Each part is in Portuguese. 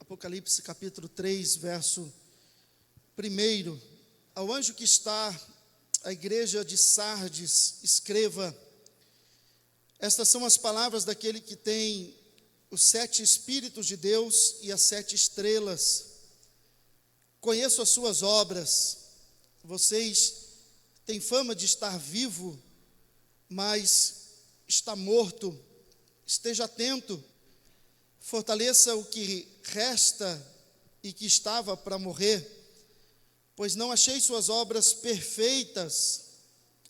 Apocalipse capítulo 3, verso 1. Ao anjo que está à igreja de Sardes, escreva: estas são as palavras daquele que tem os 7 Espíritos de Deus e as 7 estrelas. Conheço as suas obras. Vocês têm fama de estar vivo, mas está morto. Esteja atento. Fortaleça o que resta e que estava para morrer, pois não achei suas obras perfeitas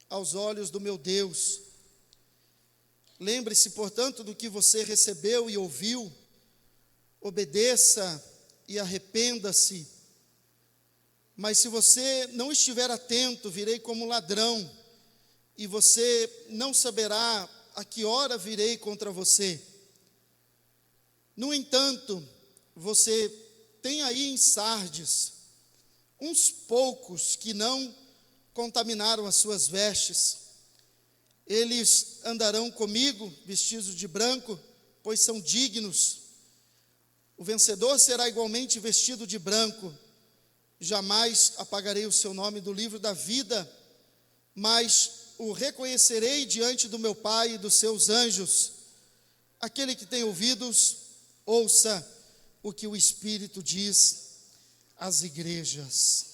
aos olhos do meu Deus. Lembre-se, portanto, do que você recebeu e ouviu, obedeça e arrependa-se. Mas se você não estiver atento, virei como ladrão, e você não saberá a que hora virei contra você. No entanto, você tem aí em Sardes uns poucos que não contaminaram as suas vestes. Eles andarão comigo vestidos de branco, pois são dignos. O vencedor será igualmente vestido de branco. Jamais apagarei o seu nome do livro da vida, mas o reconhecerei diante do meu Pai e dos seus anjos. Aquele que tem ouvidos, ouça o que o Espírito diz às igrejas.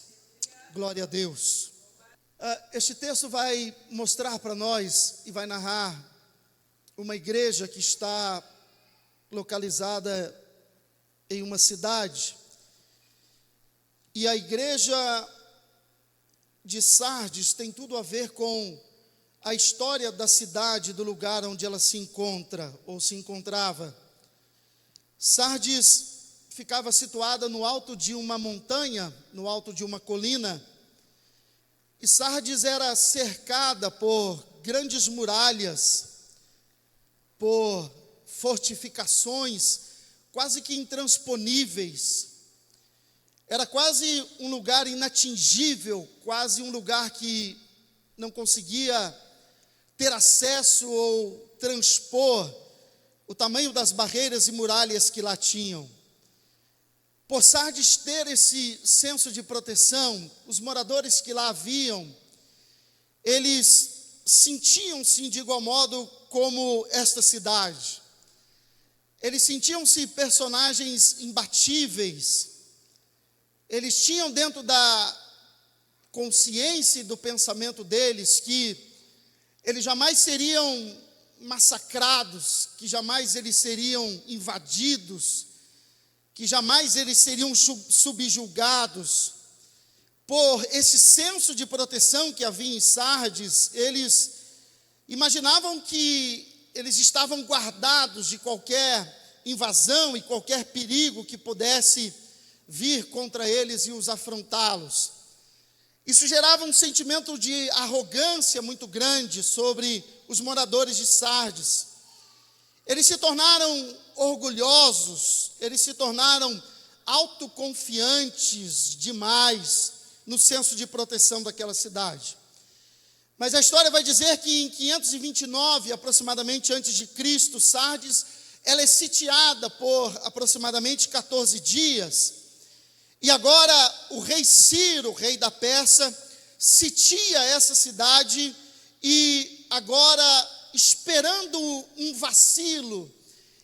Glória a Deus. Este texto vai mostrar para nós e vai narrar uma igreja que está localizada em uma cidade. E a igreja de Sardes tem tudo a ver com a história da cidade, do lugar onde ela se encontra ou se encontrava. Sardes ficava situada no alto de uma montanha, no alto de uma colina, e Sardes era cercada por grandes muralhas, por fortificações quase que intransponíveis. Era quase um lugar inatingível, quase um lugar que não conseguia ter acesso ou transpor o tamanho das barreiras e muralhas que lá tinham. Por Sardes ter esse senso de proteção, os moradores que lá haviam, eles sentiam-se de igual modo como esta cidade. Eles sentiam-se personagens imbatíveis. Eles tinham dentro da consciência e do pensamento deles que eles jamais seriam massacrados, que jamais eles seriam invadidos, que jamais eles seriam subjugados. Por esse senso de proteção que havia em Sardes, eles imaginavam que eles estavam guardados de qualquer invasão e qualquer perigo que pudesse vir contra eles e os afrontá-los. Isso gerava um sentimento de arrogância muito grande sobre os moradores de Sardes. Eles se tornaram orgulhosos, eles se tornaram autoconfiantes demais no senso de proteção daquela cidade. Mas a história vai dizer que em 529, aproximadamente antes de Cristo, Sardes, ela é sitiada por aproximadamente 14 dias. E agora o rei Ciro, rei da Pérsia, sitia essa cidade e agora, esperando um vacilo,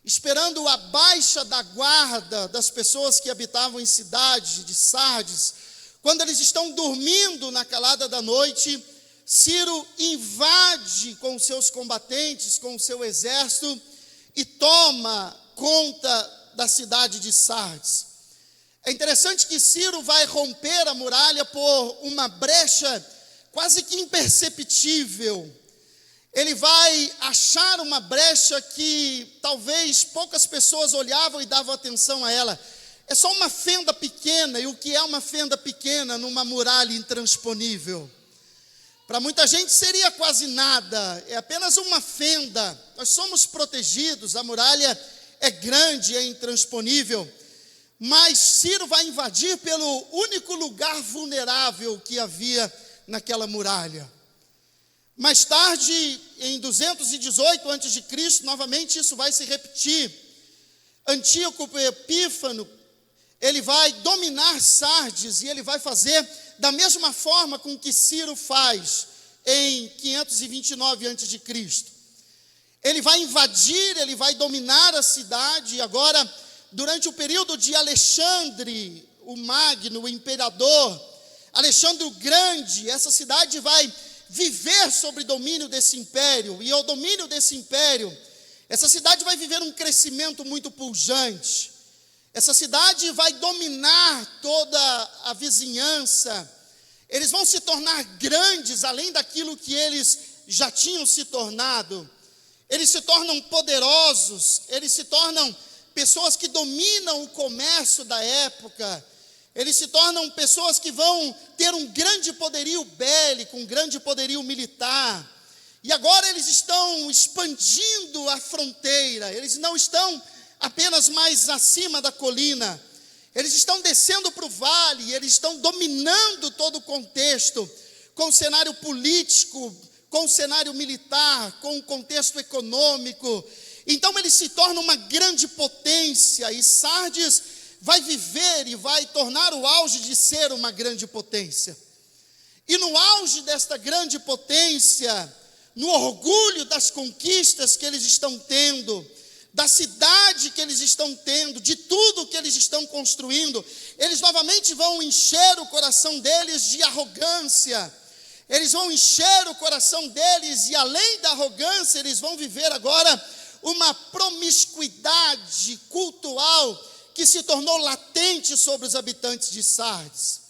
esperando a baixa da guarda das pessoas que habitavam em cidade de Sardes, quando eles estão dormindo na calada da noite, Ciro invade com seus combatentes, com o seu exército e toma conta da cidade de Sardes. É interessante que Ciro vai romper a muralha por uma brecha quase que imperceptível. Ele vai achar uma brecha que talvez poucas pessoas olhavam e davam atenção a ela. É só uma fenda pequena, e o que é uma fenda pequena numa muralha intransponível? Para muita gente seria quase nada, é apenas uma fenda. Nós somos protegidos, a muralha é grande, é intransponível. Mas Ciro vai invadir pelo único lugar vulnerável que havia naquela muralha. Mais tarde, em 218 a.C., novamente isso vai se repetir. Antíoco Epífano, ele vai dominar Sardes, e ele vai fazer da mesma forma com que Ciro faz em 529 a.C. Ele vai invadir, ele vai dominar a cidade, e agora, durante o período de Alexandre, o Magno, o imperador, Alexandre o Grande, essa cidade vai viver sob domínio desse império, e ao domínio desse império, essa cidade vai viver um crescimento muito pujante. Essa cidade vai dominar toda a vizinhança. Eles vão se tornar grandes, além daquilo que eles já tinham se tornado. Eles se tornam poderosos, eles se tornam pessoas que dominam o comércio da época. Eles se tornam pessoas que vão ter um grande poderio bélico, um grande poderio militar. E agora eles estão expandindo a fronteira, eles não estão apenas mais acima da colina, eles estão descendo para o vale, eles estão dominando todo o contexto, com o cenário político, com o cenário militar, com o contexto econômico. Então eles se tornam uma grande potência, e Sardes vai viver e vai tornar o auge de ser uma grande potência. E no auge desta grande potência, no orgulho das conquistas que eles estão tendo, da cidade que eles estão tendo, de tudo que eles estão construindo, eles novamente vão encher o coração deles de arrogância. Eles vão encher o coração deles, e além da arrogância, eles vão viver agora uma promiscuidade cultural que se tornou latente sobre os habitantes de Sardes.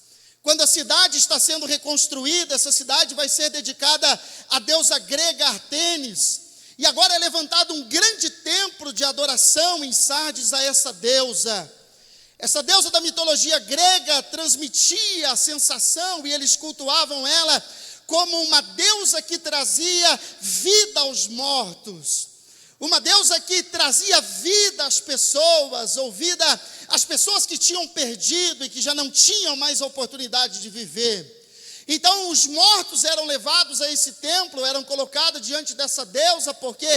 Quando a cidade está sendo reconstruída, essa cidade vai ser dedicada à deusa grega Ártemis, e agora é levantado um grande templo de adoração em Sardes a essa deusa. Essa deusa da mitologia grega transmitia a sensação, e eles cultuavam ela como uma deusa que trazia vida aos mortos. Uma deusa que trazia vida às pessoas, ou vida às pessoas que tinham perdido e que já não tinham mais a oportunidade de viver. Então os mortos eram levados a esse templo, eram colocados diante dessa deusa, porque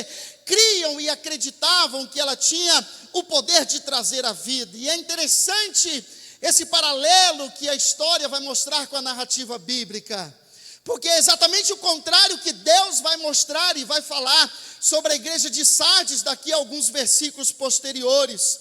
criam e acreditavam que ela tinha o poder de trazer a vida. E é interessante esse paralelo que a história vai mostrar com a narrativa bíblica, porque é exatamente o contrário que Deus vai mostrar e vai falar sobre a igreja de Sardes daqui a alguns versículos posteriores.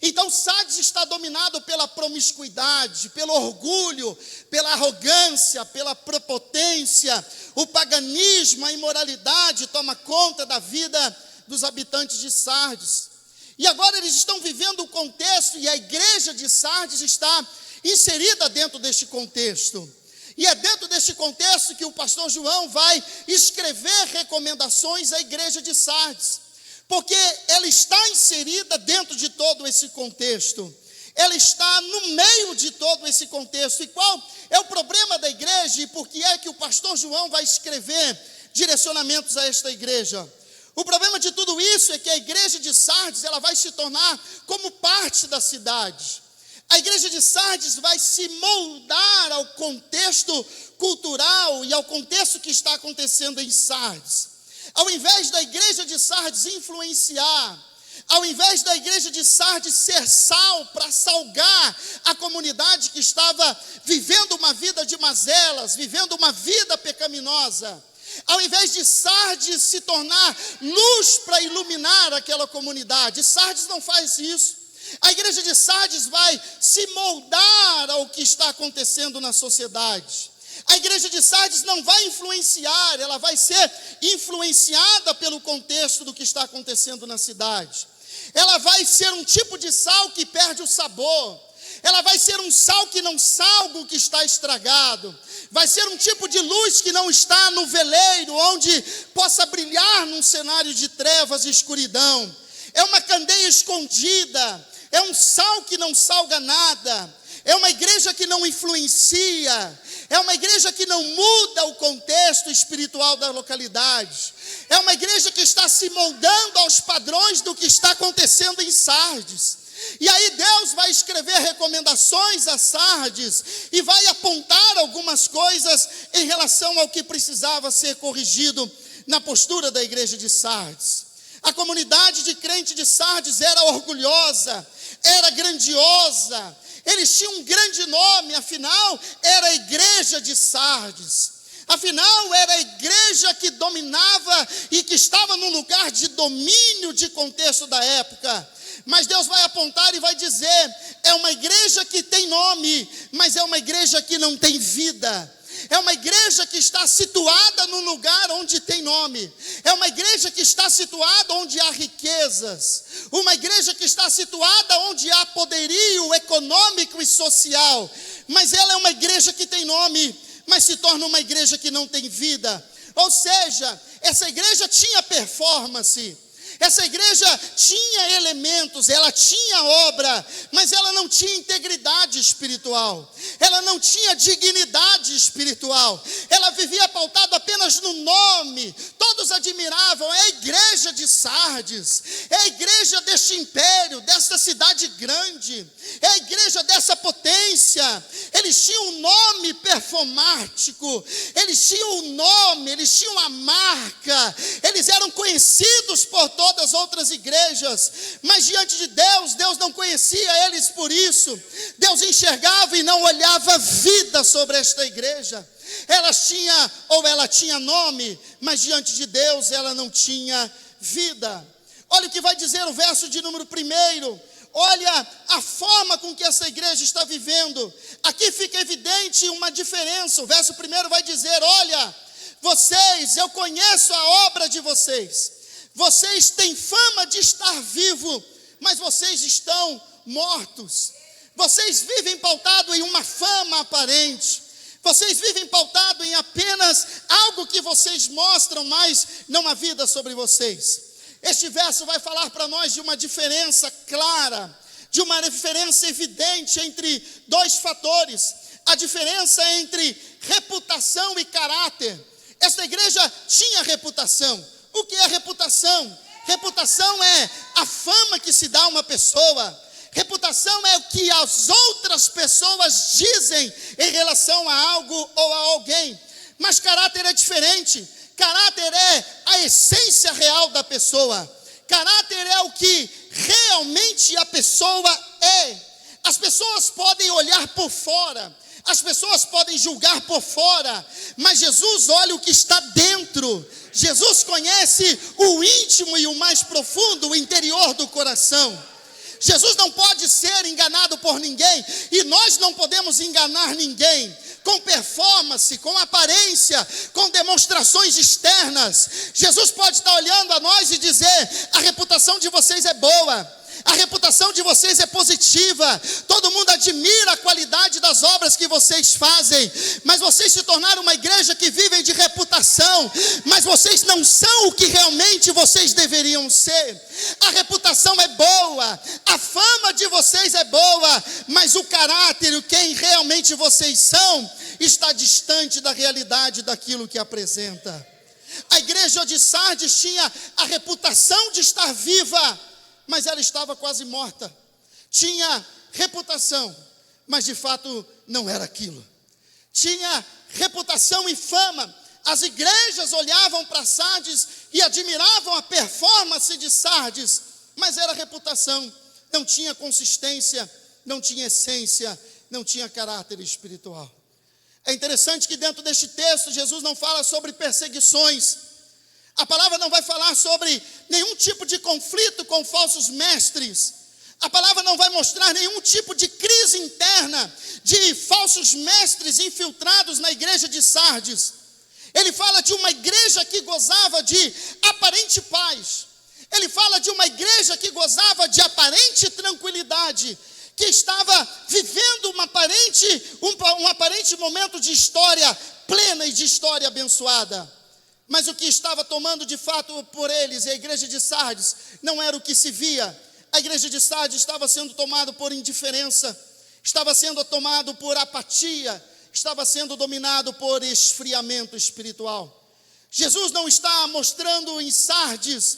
Então Sardes está dominado pela promiscuidade, pelo orgulho, pela arrogância, pela prepotência. O paganismo, a imoralidade toma conta da vida dos habitantes de Sardes. E agora eles estão vivendo o contexto, e a igreja de Sardes está inserida dentro deste contexto. E é dentro deste contexto que o pastor João vai escrever recomendações à igreja de Sardes, porque ela está inserida dentro de todo esse contexto, ela está no meio de todo esse contexto. E qual é o problema da igreja, e por que é que o pastor João vai escrever direcionamentos a esta igreja? O problema de tudo isso é que a igreja de Sardes, ela vai se tornar como parte da cidade. A igreja de Sardes vai se moldar ao contexto cultural e ao contexto que está acontecendo em Sardes. Ao invés da igreja de Sardes influenciar, ao invés da igreja de Sardes ser sal para salgar a comunidade que estava vivendo uma vida de mazelas, vivendo uma vida pecaminosa, ao invés de Sardes se tornar luz para iluminar aquela comunidade, Sardes não faz isso. A igreja de Sardes vai se moldar ao que está acontecendo na sociedade. A igreja de Sardes não vai influenciar, ela vai ser influenciada pelo contexto do que está acontecendo na cidade. Ela vai ser um tipo de sal que perde o sabor. Ela vai ser um sal que não salga o que está estragado. Vai ser um tipo de luz que não está no veleiro, onde possa brilhar num cenário de trevas e escuridão. É uma candeia escondida. É um sal que não salga nada. É uma igreja que não influencia. É uma igreja que não muda o contexto espiritual da localidade. É uma igreja que está se moldando aos padrões do que está acontecendo em Sardes. E aí Deus vai escrever recomendações a Sardes e vai apontar algumas coisas em relação ao que precisava ser corrigido na postura da igreja de Sardes. A comunidade de crente de Sardes era orgulhosa, era grandiosa, Eles tinham um grande nome, afinal, era a igreja de Sardes. Afinal, era a igreja que dominava e que estava num lugar de domínio de contexto da época. Mas Deus vai apontar e vai dizer: é uma igreja que tem nome, mas é uma igreja que não tem vida. É uma igreja que está situada num lugar onde tem nome. É uma igreja que está situada onde há riquezas. Uma igreja que está situada onde há poderio econômico e social. Mas ela é uma igreja que tem nome, mas se torna uma igreja que não tem vida. Ou seja, essa igreja tinha performance. Essa igreja tinha elementos, ela tinha obra, mas ela não tinha integridade espiritual, ela não tinha dignidade espiritual, ela vivia pautada apenas no nome. Todos admiravam: é a igreja de Sardes, é a igreja deste império, desta cidade grande, é a igreja dessa potência. Eles tinham um nome performático, eles tinham um nome, eles tinham a marca, eles eram conhecidos por todas as outras igrejas, mas diante de Deus, Deus não conhecia eles por isso. Deus enxergava e não olhava vida sobre esta igreja. Ela tinha nome, mas diante de Deus ela não tinha vida. Olha o que vai dizer o verso de número 1. Olha a forma com que essa igreja está vivendo. Aqui fica evidente uma diferença. O verso 1 vai dizer: olha, vocês, eu conheço a obra de vocês. Vocês têm fama de estar vivo, mas vocês estão mortos. Vocês vivem pautado em uma fama aparente. Vocês vivem pautado em apenas algo que vocês mostram, mas não há vida sobre vocês. Este verso vai falar para nós de uma diferença clara, de uma diferença evidente entre dois fatores. A diferença entre reputação e caráter. Esta igreja tinha reputação. O que é reputação? Reputação é a fama que se dá a uma pessoa. Reputação é o que as outras pessoas dizem em relação a algo ou a alguém. Mas caráter é diferente. Caráter é a essência real da pessoa. Caráter é o que realmente a pessoa é. As pessoas podem olhar por fora, as pessoas podem julgar por fora, mas Jesus olha o que está dentro. Jesus conhece o íntimo e o mais profundo, o interior do coração. Jesus não pode ser enganado por ninguém, e nós não podemos enganar ninguém com performance, com aparência, com demonstrações externas. Jesus pode estar olhando a nós e dizer: a reputação de vocês é boa, a reputação de vocês é positiva, todo mundo admira a qualidade das obras que vocês fazem, mas vocês se tornaram uma igreja que vivem de reputação, mas vocês não são o que realmente vocês deveriam ser. A reputação é boa, a fama de vocês é boa, mas o caráter, quem realmente vocês são, está distante da realidade daquilo que apresenta. A igreja de Sardes tinha a reputação de estar viva, mas ela estava quase morta. Tinha reputação, mas de fato não era aquilo. Tinha reputação e fama. As igrejas olhavam para Sardes e admiravam a performance de Sardes, mas era reputação. Não tinha consistência, não tinha essência, não tinha caráter espiritual. É interessante que dentro deste texto Jesus não fala sobre perseguições. A palavra não vai falar sobre nenhum tipo de conflito com falsos mestres. A palavra não vai mostrar nenhum tipo de crise interna de falsos mestres infiltrados na igreja de Sardes. Ele fala de uma igreja que gozava de aparente paz. Ele fala de uma igreja que gozava de aparente tranquilidade, que estava vivendo um aparente momento de história plena e de história abençoada. Mas o que estava tomando de fato por eles, a igreja de Sardes, não era o que se via. A igreja de Sardes estava sendo tomada por indiferença, estava sendo tomado por apatia, estava sendo dominado por esfriamento espiritual. Jesus não está mostrando em Sardes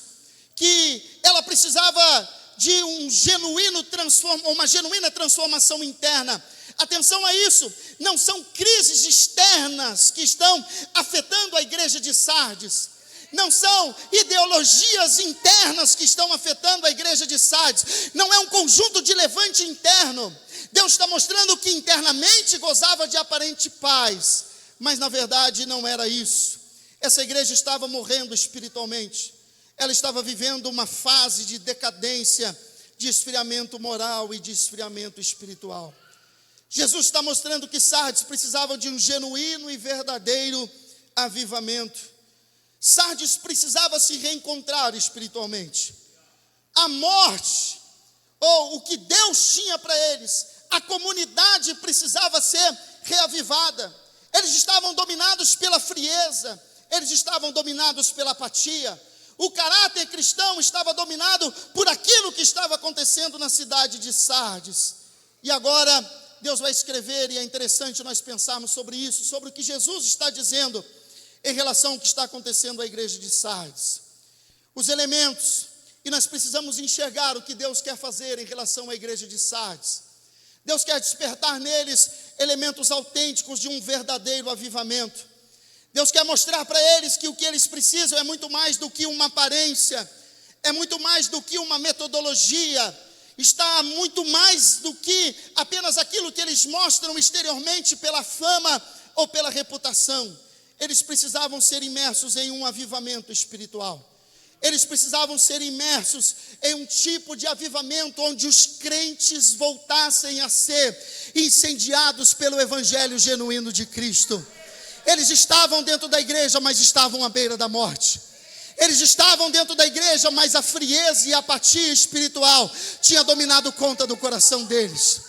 que ela precisava de uma genuína transformação interna. Atenção a isso, não são crises externas que estão afetando a igreja de Sardes, não são ideologias internas que estão afetando a igreja de Sardes, não é um conjunto de levante interno, Deus está mostrando que internamente gozava de aparente paz, mas na verdade não era isso. Essa igreja estava morrendo espiritualmente. Ela estava vivendo uma fase de decadência, de esfriamento moral e de esfriamento espiritual. Jesus está mostrando que Sardes precisava de um genuíno e verdadeiro avivamento. Sardes precisava se reencontrar espiritualmente. A morte, ou o que Deus tinha para eles, a comunidade precisava ser reavivada. Eles estavam dominados pela frieza, eles estavam dominados pela apatia. O caráter cristão estava dominado por aquilo que estava acontecendo na cidade de Sardes. E agora Deus vai escrever, e é interessante nós pensarmos sobre isso, sobre o que Jesus está dizendo em relação ao que está acontecendo à igreja de Sardes. Os elementos, e nós precisamos enxergar o que Deus quer fazer em relação à igreja de Sardes. Deus quer despertar neles elementos autênticos de um verdadeiro avivamento. Deus quer mostrar para eles que o que eles precisam é muito mais do que uma aparência, é muito mais do que uma metodologia, está muito mais do que apenas aquilo que eles mostram exteriormente pela fama ou pela reputação. Eles precisavam ser imersos em um avivamento espiritual. Eles precisavam ser imersos em um tipo de avivamento onde os crentes voltassem a ser incendiados pelo evangelho genuíno de Cristo. Eles estavam dentro da igreja, mas estavam à beira da morte. Eles estavam dentro da igreja, mas a frieza e a apatia espiritual tinha dominado conta do coração deles.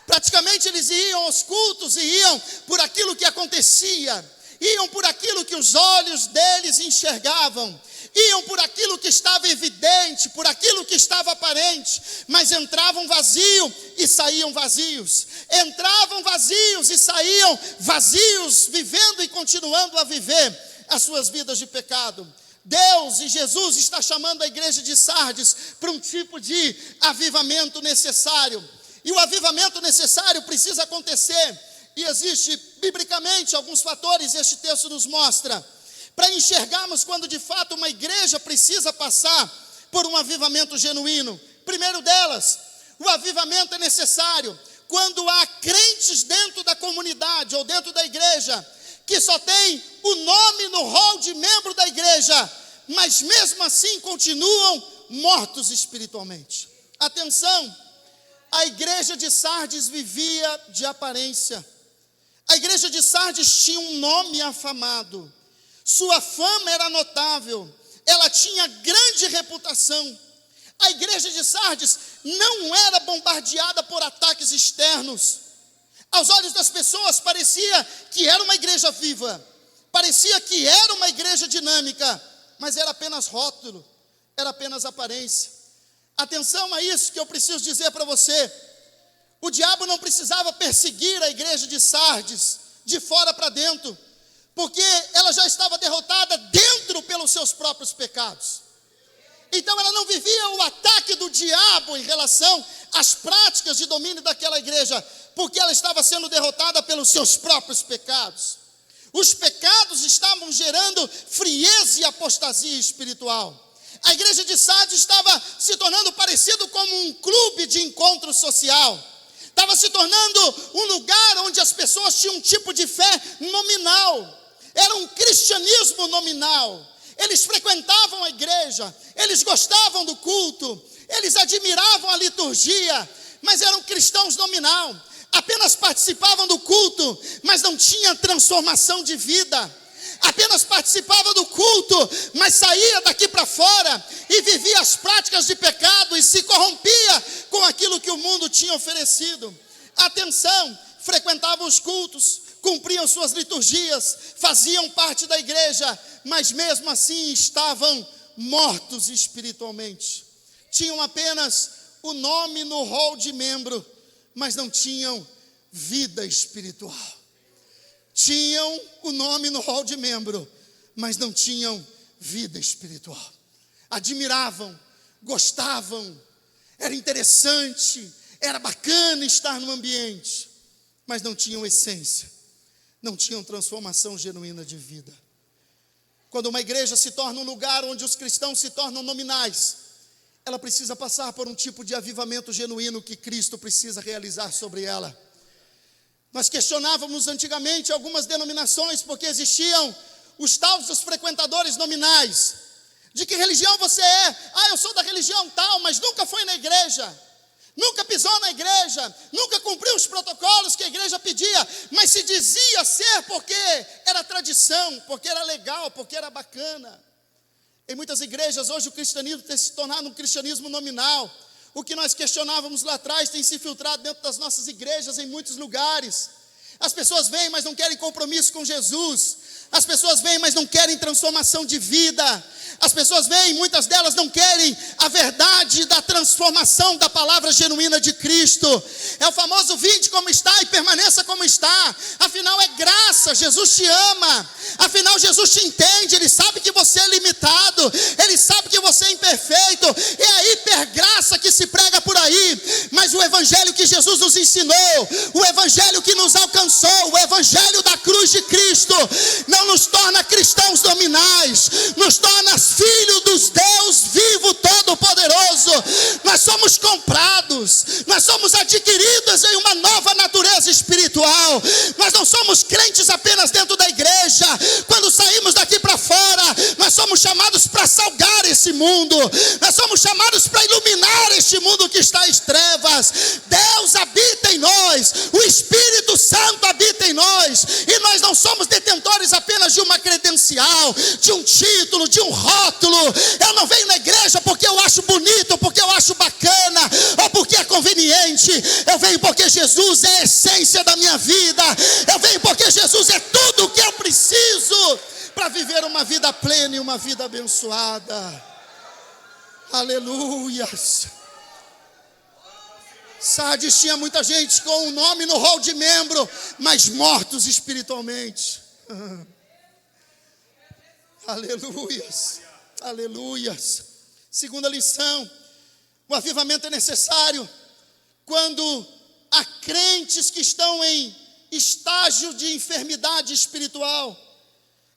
Praticamente eles iam aos cultos e iam por aquilo que acontecia, iam por aquilo que os olhos deles enxergavam, iam por aquilo que estava evidente, por aquilo que estava aparente, mas entravam vazios e saíam vazios, entravam vazios e saíam vazios, vivendo e continuando a viver as suas vidas de pecado. Deus e Jesus está chamando a igreja de Sardes para um tipo de avivamento necessário, e o avivamento necessário precisa acontecer, e existe biblicamente alguns fatores, este texto nos mostra, para enxergarmos quando de fato uma igreja precisa passar por um avivamento genuíno. Primeiro delas, o avivamento é necessário quando há crentes dentro da comunidade ou dentro da igreja que só tem o nome no rol de membro da igreja, mas mesmo assim continuam mortos espiritualmente. Atenção, a igreja de Sardes vivia de aparência. A igreja de Sardes tinha um nome afamado. Sua fama era notável, ela tinha grande reputação. A igreja de Sardes não era bombardeada por ataques externos. Aos olhos das pessoas parecia que era uma igreja viva, parecia que era uma igreja dinâmica, mas era apenas rótulo, era apenas aparência. Atenção a isso que eu preciso dizer para você. O diabo não precisava perseguir a igreja de Sardes de fora para dentro, porque ela já estava derrotada dentro pelos seus próprios pecados. Então ela não vivia o ataque do diabo em relação às práticas de domínio daquela igreja, porque ela estava sendo derrotada pelos seus próprios pecados. Os pecados estavam gerando frieza e apostasia espiritual. A igreja de Sardes estava se tornando parecido como um clube de encontro social. Estava se tornando um lugar onde as pessoas tinham um tipo de fé nominal. Era um cristianismo nominal. Eles frequentavam a igreja, eles gostavam do culto, eles admiravam a liturgia, mas eram cristãos nominal. Apenas participavam do culto, mas não tinham transformação de vida. Apenas participava do culto, mas saía daqui para fora e vivia as práticas de pecado e se corrompia com aquilo que o mundo tinha oferecido. Atenção, frequentavam os cultos, cumpriam suas liturgias, faziam parte da igreja, mas mesmo assim estavam mortos espiritualmente. Tinham apenas o nome no rol de membro, mas não tinham vida espiritual. Tinham o nome no rol de membro, mas não tinham vida espiritual. Admiravam, gostavam, era interessante, era bacana estar no ambiente, mas não tinham essência, não tinham transformação genuína de vida. Quando uma igreja se torna um lugar onde os cristãos se tornam nominais, ela precisa passar por um tipo de avivamento genuíno que Cristo precisa realizar sobre ela. Nós questionávamos antigamente algumas denominações, porque existiam os tais dos frequentadores nominais. De que religião você é? Eu sou da religião tal, mas nunca foi na igreja. Nunca pisou na igreja, nunca cumpriu os protocolos que a igreja pedia, mas se dizia ser porque era tradição, porque era legal, porque era bacana. Em muitas igrejas hoje o cristianismo tem se tornado um cristianismo nominal. O que nós questionávamos lá atrás tem se infiltrado dentro das nossas igrejas em muitos lugares. As pessoas vêm, mas não querem compromisso com Jesus. As pessoas vêm, mas não querem transformação de vida. As pessoas vêm, muitas delas não querem a verdade da transformação da palavra genuína de Cristo. É o famoso vinde como está e permaneça como está. Afinal é graça, Jesus te ama. Afinal Jesus te entende, Ele sabe que você é limitado. Ele sabe que você é imperfeito. É a hipergraça que se prega por aí. Mas o evangelho que Jesus nos ensinou, o evangelho que nos alcançou, o evangelho da cruz de Cristo, não nos torna cristãos nominais, nos torna filhos dos Deus vivo todo-poderoso. Nós somos comprados, nós somos adquiridos em uma nova natureza espiritual. Nós não somos crentes apenas dentro da igreja. Quando saímos daqui para fora, nós somos chamados para salgar esse mundo. Nós somos chamados para iluminar este mundo que está às trevas. Deus habita em nós, o Espírito Santo habita em nós, e nós não somos detentores apenas de uma credencial, de um título, de um rótulo. Eu não venho na igreja porque eu acho bonito, porque eu acho bacana, ou porque é conveniente. Eu venho porque Jesus é a essência da minha vida. Eu venho porque Jesus é tudo o que eu preciso para viver uma vida plena e uma vida abençoada. Aleluias. Sardes tinha muita gente com um nome no rol de membro, mas mortos espiritualmente. Aleluias, aleluias. Segunda lição: o avivamento é necessário quando há crentes que estão em estágio de enfermidade espiritual.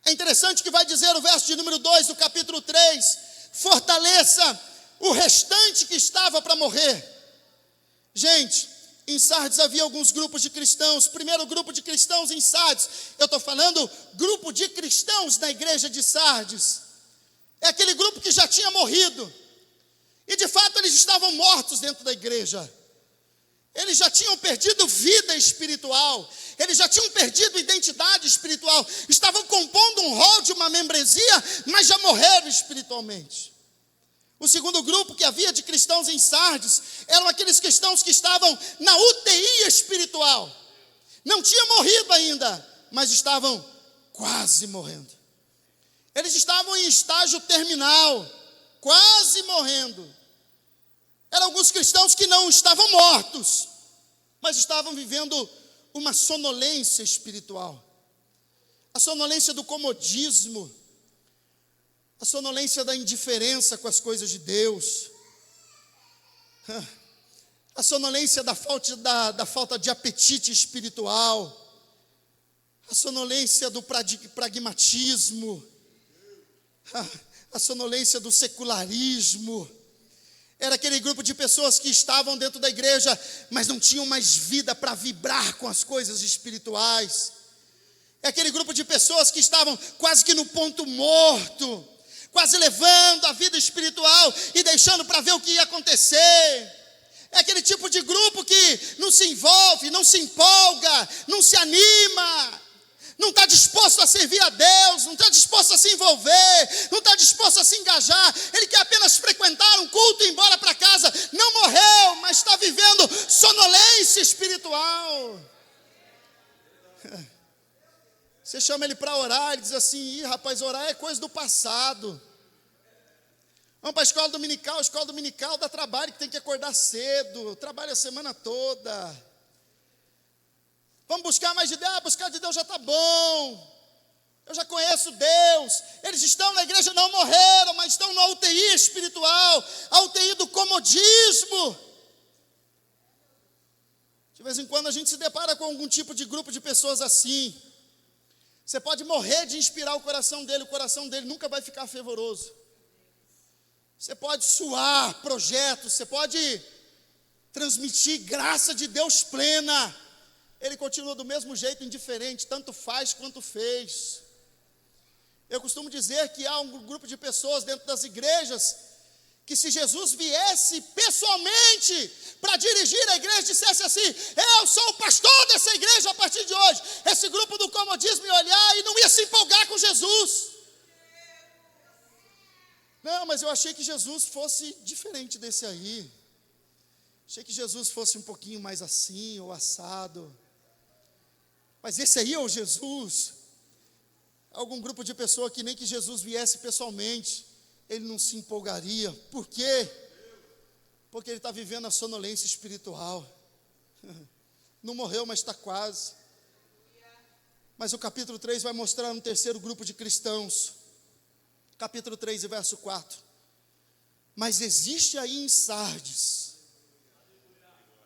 É interessante que vai dizer o verso de número 2 do capítulo 3: fortaleça o restante que estava para morrer. Gente, em Sardes havia alguns grupos de cristãos. Primeiro grupo de cristãos em Sardes, eu estou falando grupo de cristãos na igreja de Sardes, é aquele grupo que já tinha morrido, e de fato eles estavam mortos dentro da igreja. Eles já tinham perdido vida espiritual, eles já tinham perdido identidade espiritual, estavam compondo um rol de uma membresia, mas já morreram espiritualmente. O segundo grupo que havia de cristãos em Sardes eram aqueles cristãos que estavam na UTI espiritual. Não tinham morrido ainda, mas estavam quase morrendo. Eles estavam em estágio terminal, quase morrendo. Eram alguns cristãos que não estavam mortos, mas estavam vivendo uma sonolência espiritual. A sonolência do comodismo, a sonolência da indiferença com as coisas de Deus, a sonolência da falta de apetite espiritual, a sonolência do pragmatismo, a sonolência do secularismo. Era aquele grupo de pessoas que estavam dentro da igreja, mas não tinham mais vida para vibrar com as coisas espirituais. É aquele grupo de pessoas que estavam quase que no ponto morto, quase levando a vida espiritual e deixando para ver o que ia acontecer. É aquele tipo de grupo que não se envolve, não se empolga, não se anima, não está disposto a servir a Deus, não está disposto a se envolver, não está disposto a se engajar. Ele quer apenas frequentar um culto e ir embora para casa. Não morreu, mas está vivendo sonolência espiritual. Você chama ele para orar, ele diz assim: rapaz, orar é coisa do passado. Vamos para a escola dominical dá trabalho, que tem que acordar cedo, trabalha a semana toda. Vamos buscar mais de Deus, buscar de Deus já está bom. Eu já conheço Deus. Eles estão na igreja, não morreram, mas estão na UTI espiritual, a UTI do comodismo. De vez em quando a gente se depara com algum tipo de grupo de pessoas assim. Você pode morrer de inspirar o coração dele nunca vai ficar fervoroso. Você pode suar projetos, você pode transmitir graça de Deus plena. Ele continua do mesmo jeito, indiferente, tanto faz quanto fez. Eu costumo dizer que há um grupo de pessoas dentro das igrejas que, se Jesus viesse pessoalmente para dirigir a igreja, dissesse assim: eu sou o pastor dessa igreja a partir de hoje, esse grupo do comodismo ia olhar e não ia se empolgar com Jesus. Não, mas eu achei que Jesus fosse diferente desse aí. Achei que Jesus fosse um pouquinho mais assim ou assado. Mas esse aí é o Jesus. Algum grupo de pessoa que nem que Jesus viesse pessoalmente, ele não se empolgaria. Por quê? Porque ele está vivendo a sonolência espiritual. Não morreu, mas está quase. Mas o capítulo 3 vai mostrar um terceiro grupo de cristãos. Capítulo 3 e verso 4. Mas existe aí em Sardes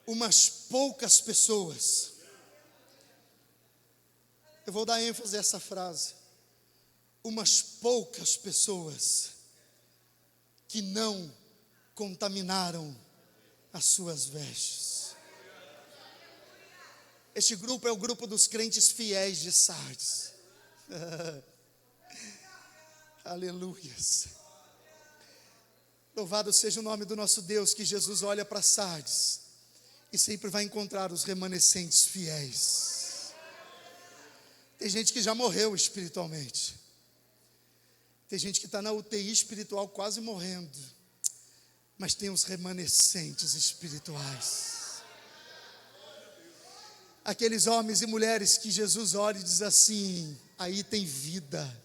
umas poucas pessoas. Eu vou dar ênfase a essa frase. Umas poucas pessoas que não contaminaram as suas vestes. Este grupo é o grupo dos crentes fiéis de Sardes. Aleluias. Louvado seja o nome do nosso Deus, que Jesus olha para Sardes e sempre vai encontrar os remanescentes fiéis. Tem gente que já morreu espiritualmente. Tem gente que está na UTI espiritual quase morrendo. Mas tem os remanescentes espirituais. Aqueles homens e mulheres que Jesus olha e diz assim: aí tem vida.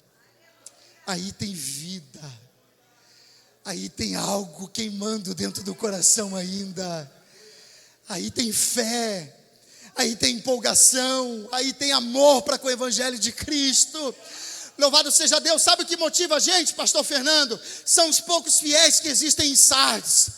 Aí tem vida. Aí tem algo queimando dentro do coração ainda. Aí tem fé. Aí tem empolgação. Aí tem amor para com o Evangelho de Cristo. Louvado seja Deus. Sabe o que motiva a gente, pastor Fernando? São os poucos fiéis que existem em Sardes.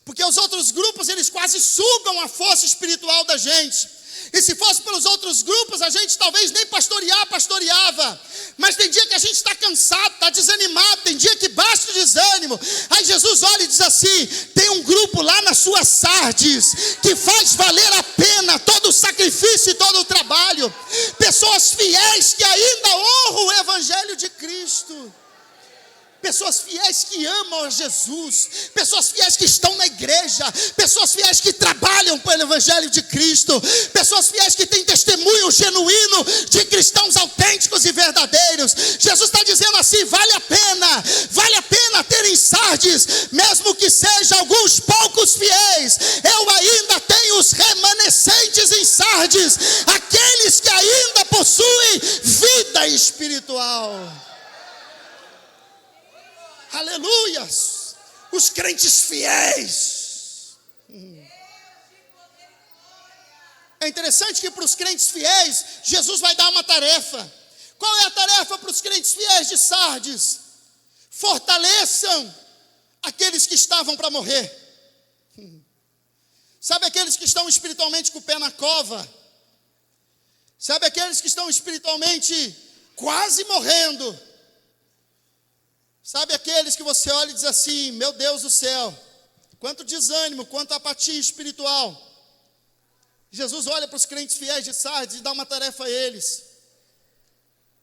Porque os outros grupos, eles quase sugam a força espiritual da gente. E se fosse pelos outros grupos, a gente talvez nem pastoreava. Mas tem dia que a gente está cansado, está desanimado. Tem dia que basta o desânimo. Aí Jesus olha e diz assim: tem um grupo lá na sua Sardes que faz valer a pena todo o sacrifício e todo o trabalho. Pessoas fiéis que ainda honram o Evangelho de Cristo. Pessoas fiéis que amam a Jesus, pessoas fiéis que estão na igreja, pessoas fiéis que trabalham pelo Evangelho de Cristo, pessoas fiéis que têm testemunho genuíno de cristãos autênticos e verdadeiros. Jesus está dizendo assim: vale a pena ter em Sardes, mesmo que seja alguns poucos fiéis, eu ainda tenho os remanescentes em Sardes, aqueles que ainda possuem vida espiritual. Aleluias, os crentes fiéis. É interessante que para os crentes fiéis, Jesus vai dar uma tarefa. Qual é a tarefa para os crentes fiéis de Sardes? Fortaleçam aqueles que estavam para morrer. Sabe aqueles que estão espiritualmente com o pé na cova? Sabe aqueles que estão espiritualmente quase morrendo? Sabe aqueles que você olha e diz assim: meu Deus do céu, quanto desânimo, quanto apatia espiritual. Jesus olha para os crentes fiéis de Sardes e dá uma tarefa a eles.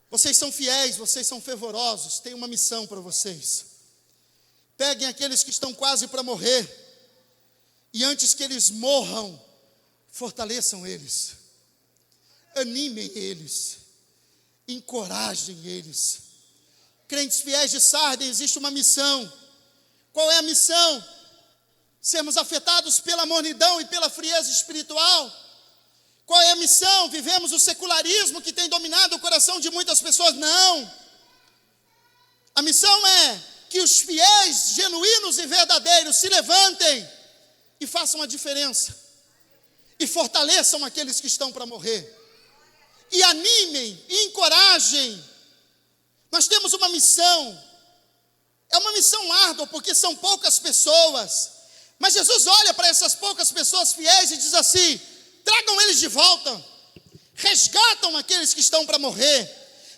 Vocês são fiéis, vocês são fervorosos, tem uma missão para vocês. Peguem aqueles que estão quase para morrer, e antes que eles morram, fortaleçam eles, animem eles, encorajem eles. Crentes fiéis de Sardes, existe uma missão. Qual é a missão? Sermos afetados pela mornidão e pela frieza espiritual. Qual é a missão? Vivemos o secularismo que tem dominado o coração de muitas pessoas? Não. A missão é que os fiéis, genuínos e verdadeiros se levantem e façam a diferença. E fortaleçam aqueles que estão para morrer. E animem, e encorajem. Nós temos uma missão, é uma missão árdua, porque são poucas pessoas, mas Jesus olha para essas poucas pessoas fiéis e diz assim: tragam eles de volta, resgatam aqueles que estão para morrer,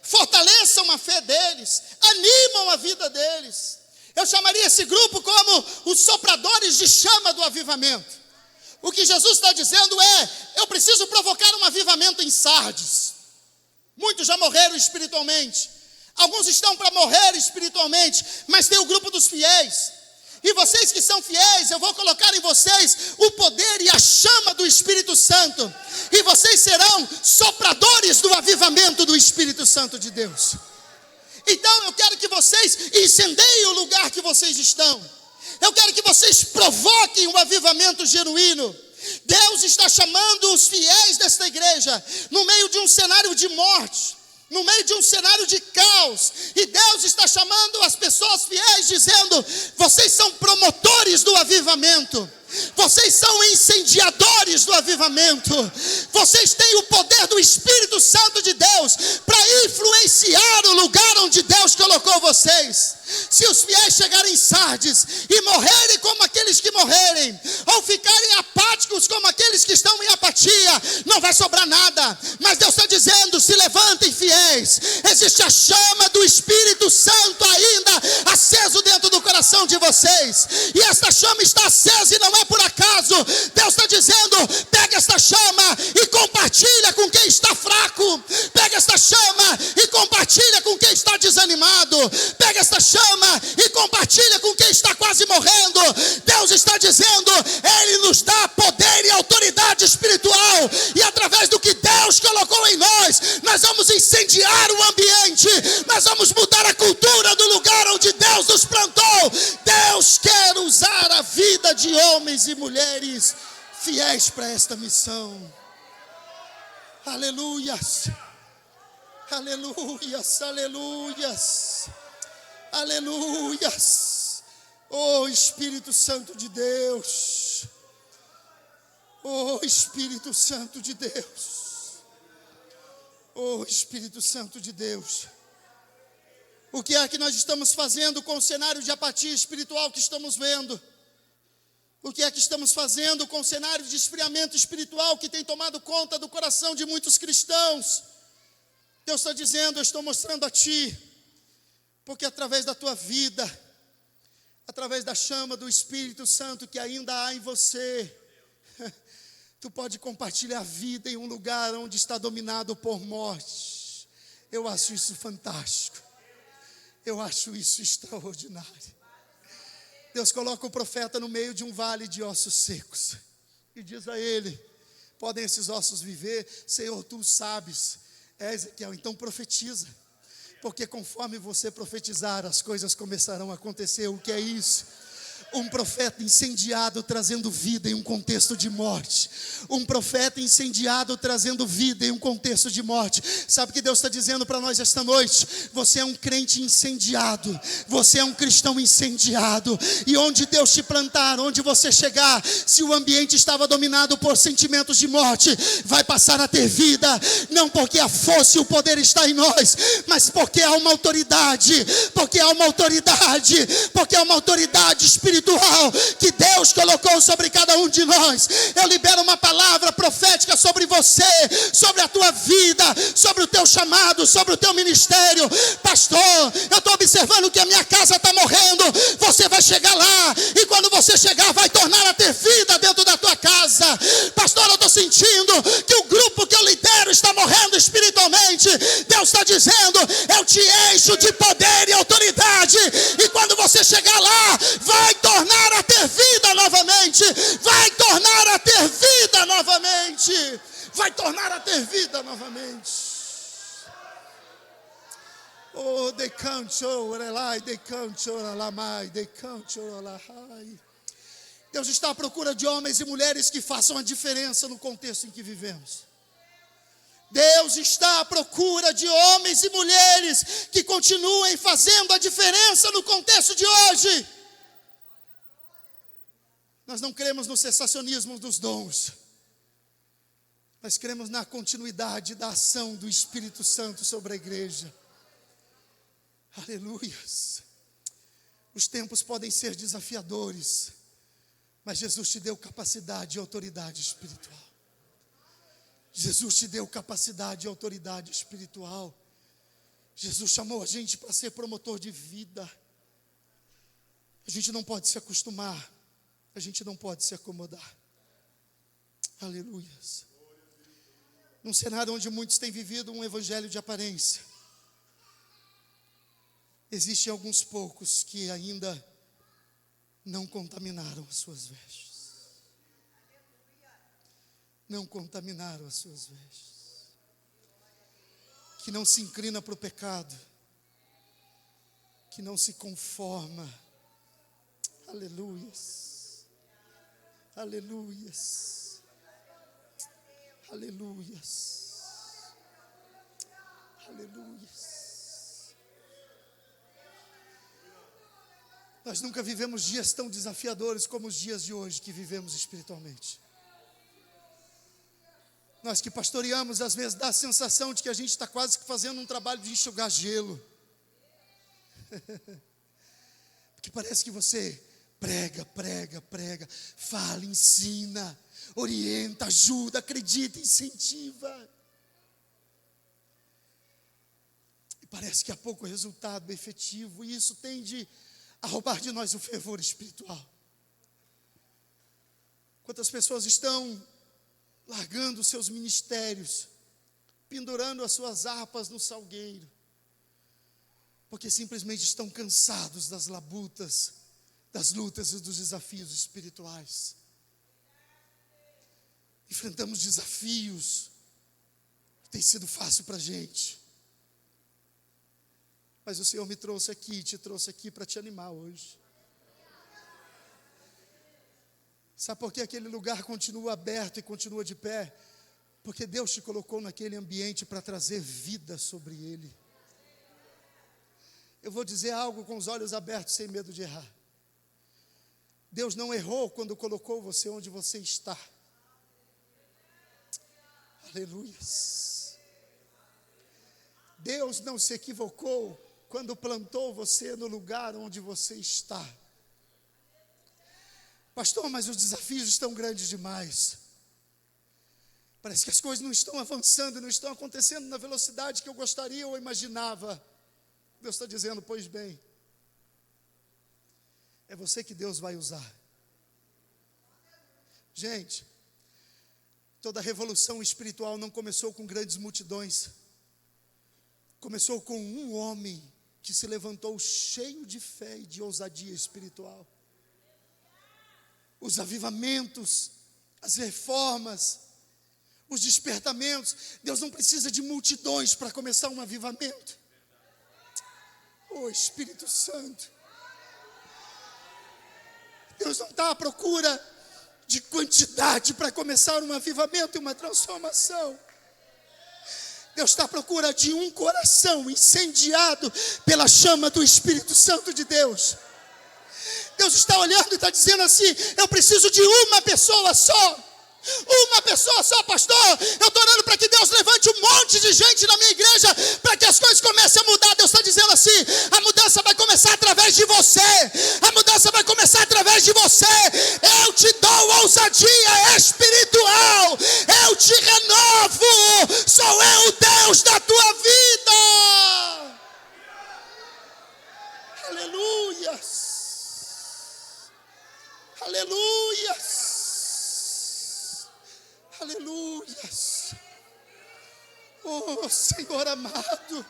fortaleçam a fé deles, animam a vida deles. Eu chamaria esse grupo como os sopradores de chama do avivamento. O que Jesus está dizendo é: eu preciso provocar um avivamento em Sardes. Muitos já morreram espiritualmente, alguns estão para morrer espiritualmente, mas tem o grupo dos fiéis. E vocês que são fiéis, eu vou colocar em vocês o poder e a chama do Espírito Santo, e vocês serão sopradores do avivamento do Espírito Santo de Deus. Então eu quero que vocês incendeiem o lugar que vocês estão. Eu quero que vocês provoquem um avivamento genuíno. Deus está chamando os fiéis desta igreja no meio de um cenário de morte, no meio de um cenário de caos, e Deus está chamando as pessoas fiéis, dizendo: vocês são promotores do avivamento, vocês são incendiadores do avivamento, vocês têm o poder do Espírito Santo de Deus para influenciar o lugar onde Deus colocou vocês. Se os fiéis chegarem em Sardes e morrerem como aqueles que morrerem, ou ficarem apáticos como aqueles que estão em apatia, não vai sobrar nada. Mas Deus está dizendo: se levantem, fiéis, existe a chama do Espírito Santo ainda aceso dentro do coração de vocês, e esta chama está acesa e não é por acaso. Deus está dizendo: pega esta chama e compartilha com quem está fraco, pega esta chama e compartilha com quem está desanimado, pega esta chama e compartilha com quem está quase morrendo. Deus está dizendo: Ele nos dá poder e autoridade espiritual, e através do que Deus colocou em nós, nós vamos incendiar o ambiente, nós vamos mudar a cultura do lugar onde Deus nos plantou. Deus quer usar a vida de homens e mulheres fiéis para esta missão. Aleluias, aleluias, aleluias, aleluias. Oh Espírito Santo de Deus, oh Espírito Santo de Deus, oh Espírito Santo de Deus. O que é que nós estamos fazendo com o cenário de apatia espiritual que estamos vendo? O que é que estamos fazendo com o cenário de esfriamento espiritual que tem tomado conta do coração de muitos cristãos? Deus está dizendo: eu estou mostrando a ti, porque através da tua vida, através da chama do Espírito Santo que ainda há em você, tu pode compartilhar a vida em um lugar onde está dominado por morte. Eu acho isso fantástico, eu acho isso extraordinário. Deus coloca o profeta no meio de um vale de ossos secos e diz a ele: podem esses ossos viver? Senhor, tu sabes. Ezequiel, então profetiza, porque conforme você profetizar, as coisas começarão a acontecer. O que é isso? Um profeta incendiado trazendo vida em um contexto de morte. Um profeta incendiado trazendo vida em um contexto de morte. Sabe o que Deus está dizendo para nós esta noite? Você é um crente incendiado, você é um cristão incendiado, e onde Deus te plantar, onde você chegar, se o ambiente estava dominado por sentimentos de morte, vai passar a ter vida, não porque a força e o poder está em nós, mas porque há uma autoridade, porque há uma autoridade, porque há uma autoridade espiritual que Deus colocou sobre cada um de nós. Eu libero uma palavra profética sobre você, sobre a tua vida, sobre o teu chamado, sobre o teu ministério. Pastor, eu estou observando que a minha casa está morrendo. Você vai chegar lá, e quando você chegar, vai tornar a ter vida dentro da tua casa. Pastor, eu estou sentindo que o grupo que eu lidero está morrendo espiritualmente. Deus está dizendo: eu te encho de poder e autoridade, e quando você chegar lá, vai tornar a ter vida novamente, vai tornar a ter vida novamente, vai tornar a ter vida novamente. Oh, they can't show relai, they can't show lamai, they can't show lahai. Deus está à procura de homens e mulheres que façam a diferença no contexto em que vivemos. Deus está à procura de homens e mulheres que continuem fazendo a diferença no contexto de hoje. Nós não cremos no cessacionismo dos dons, nós cremos na continuidade da ação do Espírito Santo sobre a igreja. Aleluias. Os tempos podem ser desafiadores, mas Jesus te deu capacidade e autoridade espiritual. Jesus te deu capacidade e autoridade espiritual. Jesus chamou a gente para ser promotor de vida. A gente não pode se acostumar, a gente não pode se acomodar. Aleluias. Num cenário onde muitos têm vivido um evangelho de aparência, existem alguns poucos que ainda não contaminaram as suas vestes. Não contaminaram as suas vestes. Que não se inclina para o pecado, que não se conforma. Aleluias. Aleluias. Aleluias. Aleluias. Nós nunca vivemos dias tão desafiadores como os dias de hoje que vivemos espiritualmente. Nós que pastoreamos, às vezes dá a sensação de que a gente está quase que fazendo um trabalho de enxugar gelo. Porque parece que você prega, fala, ensina, orienta, ajuda, acredita, incentiva. E parece que há pouco resultado efetivo, e isso tende a roubar de nós o fervor espiritual. Quantas pessoas estão largando os seus ministérios, pendurando as suas harpas no salgueiro, porque simplesmente estão cansados das labutas, das lutas e dos desafios espirituais. Enfrentamos desafios que tem sido fácil para a gente, mas o Senhor me trouxe aqui, te trouxe aqui para te animar hoje. Sabe por que aquele lugar continua aberto e continua de pé? Porque Deus te colocou naquele ambiente para trazer vida sobre ele. Eu vou dizer algo com os olhos abertos, sem medo de errar. Deus não errou quando colocou você onde você está. Aleluias. Deus não se equivocou quando plantou você no lugar onde você está. Pastor, mas os desafios estão grandes demais. Parece que as coisas não estão avançando, não estão acontecendo na velocidade que eu gostaria ou imaginava. Deus está dizendo, pois bem, é você que Deus vai usar. Gente, toda revolução espiritual não começou com grandes multidões. Começou com um homem que se levantou cheio de fé e de ousadia espiritual. Os avivamentos, as reformas, os despertamentos. Deus não precisa de multidões para começar um avivamento. Oh, Espírito Santo. Deus não está à procura de quantidade para começar um avivamento e uma transformação. Deus está à procura de um coração incendiado pela chama do Espírito Santo de Deus. Deus está olhando e está dizendo assim, eu preciso de uma pessoa só. Uma pessoa só, pastor. Eu estou orando para que Deus levante um monte de gente na minha igreja, para que as coisas comecem a mudar. Deus está dizendo assim, a mudança vai começar através de você. A mudança vai começar através de você. Eu te dou ousadia espiritual. Eu te renovo. Sou eu o Deus da tua vida. Aleluias. Aleluias. Aleluias. Oh, Senhor amado,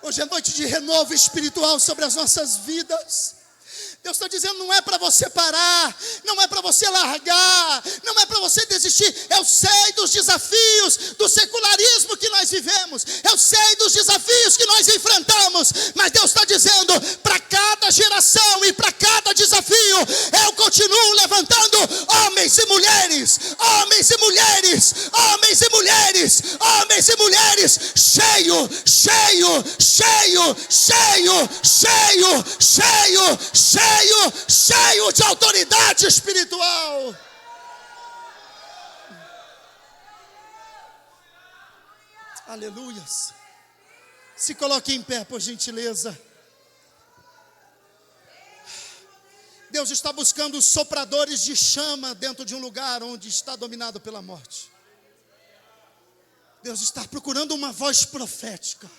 hoje é noite de renovo espiritual sobre as nossas vidas. Deus está dizendo, não é para você parar, não é para você largar, não é para você desistir. Eu sei dos desafios do secularismo que nós vivemos, eu sei dos desafios que nós enfrentamos, mas Deus está dizendo, para cada geração e para cada desafio, eu continuo levantando homens e mulheres, homens e mulheres, homens e mulheres, homens e mulheres, cheio, cheio, cheio, cheio, cheio, cheio, cheio, cheio de autoridade espiritual. Aleluias. Se coloque em pé, por gentileza. Deus está buscando sopradores de chama dentro de um lugar onde está dominado pela morte. Deus está procurando uma voz profética.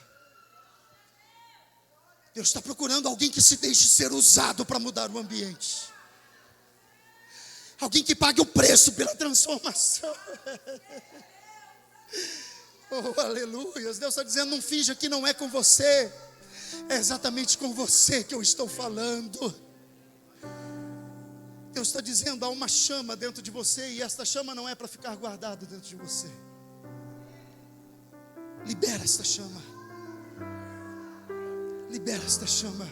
Deus está procurando alguém que se deixe ser usado para mudar o ambiente. Alguém que pague o preço pela transformação. Oh, aleluia. Deus está dizendo, não finja que não é com você. É exatamente com você que eu estou falando. Deus está dizendo, há uma chama dentro de você. E esta chama não é para ficar guardada dentro de você. Libera esta chama. Libera esta chama.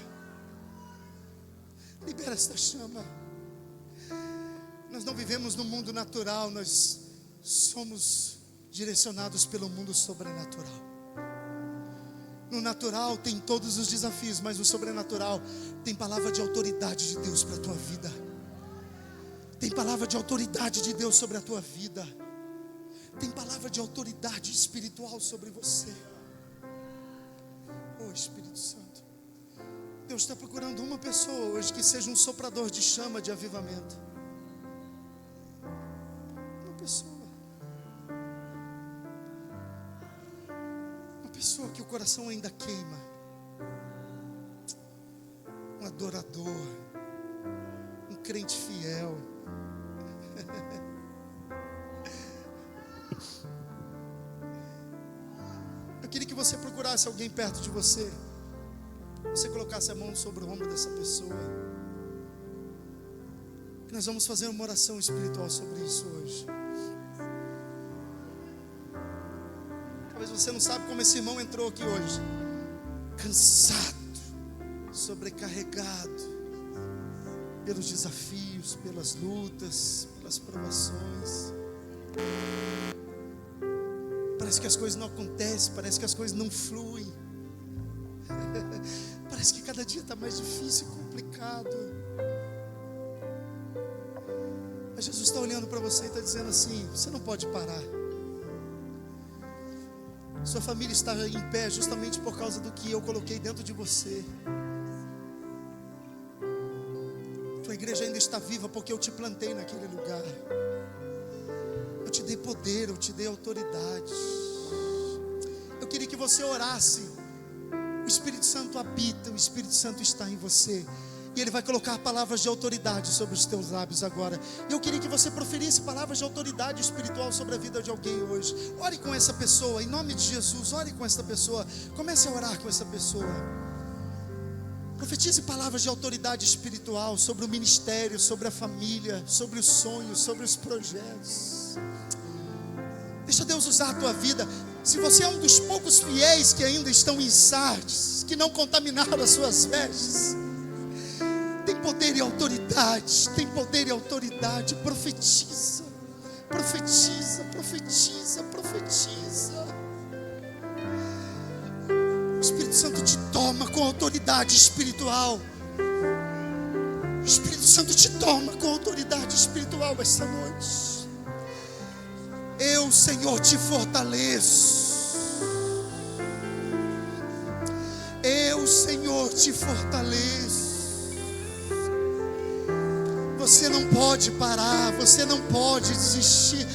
Libera esta chama. Nós não vivemos no mundo natural. Nós somos direcionados pelo mundo sobrenatural. No natural tem todos os desafios, mas no sobrenatural tem palavra de autoridade de Deus para a tua vida. Tem palavra de autoridade de Deus sobre a tua vida. Tem palavra de autoridade espiritual sobre você. Oh, Espírito Santo, Deus está procurando uma pessoa hoje que seja um soprador de chama de avivamento. Uma pessoa. Uma pessoa que o coração ainda queima. Um adorador. Um crente fiel. Eu queria que você procurasse alguém perto de você. Você colocasse a mão sobre o ombro dessa pessoa. Nós vamos fazer uma oração espiritual sobre isso hoje. Talvez você não sabe como esse irmão entrou aqui hoje. Cansado, sobrecarregado pelos desafios, pelas lutas, pelas provações. Parece que as coisas não acontecem, parece que as coisas não fluem. Parece que cada dia está mais difícil e complicado. Mas Jesus está olhando para você e está dizendo assim: você não pode parar. Sua família está em pé justamente por causa do que eu coloquei dentro de você. Tua igreja ainda está viva porque eu te plantei naquele lugar. Eu te dei poder, eu te dei autoridade. Eu queria que você orasse. O Espírito Santo habita, o Espírito Santo está em você. E Ele vai colocar palavras de autoridade sobre os teus lábios agora. E eu queria que você proferisse palavras de autoridade espiritual sobre a vida de alguém hoje. Ore com essa pessoa, em nome de Jesus. Ore com essa pessoa. Comece a orar com essa pessoa. Profetize palavras de autoridade espiritual sobre o ministério, sobre a família, sobre os sonhos, sobre os projetos. Deixa Deus usar a tua vida. Se você é um dos poucos fiéis que ainda estão em Sardes, que não contaminaram as suas vestes, tem poder e autoridade, tem poder e autoridade. Profetiza, profetiza, profetiza, profetiza. O Espírito Santo te toma com autoridade espiritual. O Espírito Santo te toma com autoridade espiritual esta noite. Eu, Senhor, te fortaleço. Eu, Senhor, te fortaleço. Você não pode parar, você não pode desistir.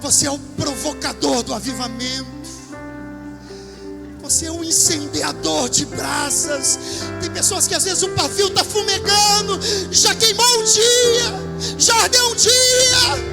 Você é o provocador do avivamento. Você é um incendiador de brasas. Tem pessoas que às vezes o pavio está fumegando. Já queimou um dia, já ardeu um dia.